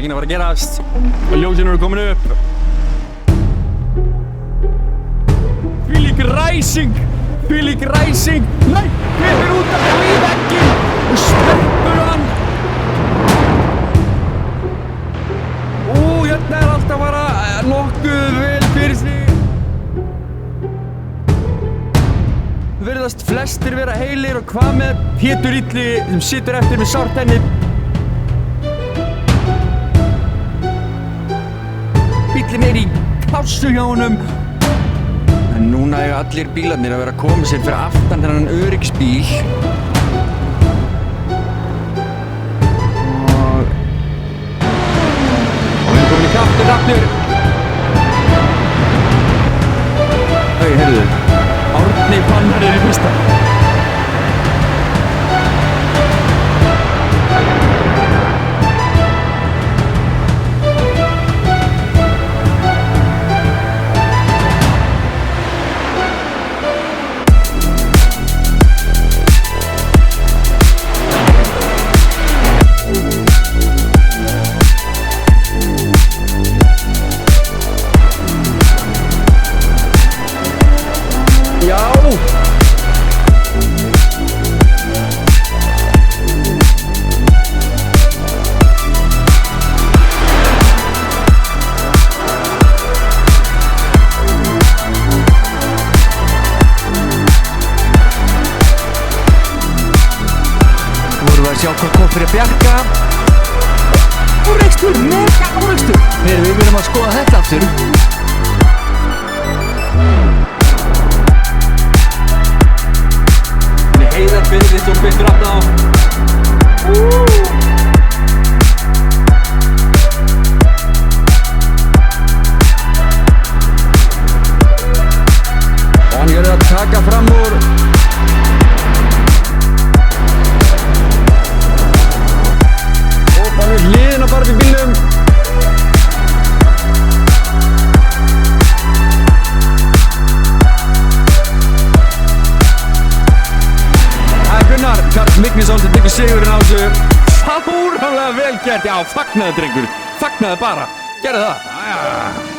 ekki að fara að gerast og ljósin eru komin upp. Hvílík ræsing! Nei, hleypur út af í vegginn og sleppur hann. Hérna er allt að fara nokkuð vel fyrir sig. Virðast flestir vera heilir og hvað með Pétur Illi sem situr eftir með sárt ennið. Bíllinn er í kássu hjá honum. En núna eiga allir bílarnir að vera að koma sér fyrir aftan þennan öryggisbíl. Og við erum komin í kaftið aftur. Heyrðu, Árni Fannar er í fyrsta. Sjá hvað kom fyrir Bjarka. Árekstur, mega árekstur. Við verðum að skoða þetta aftur. Heiðar Benediktsson betur aftan á. Og hann gjörði að taka fram úr. Hliðin á bara við bílnum. Það er Gunnar Karl Miknisson sem tekur sigurinn á þessu. Fáránlega vel gert. Já, fagnaðu drengur. Fagnaðu bara. Gerðu það.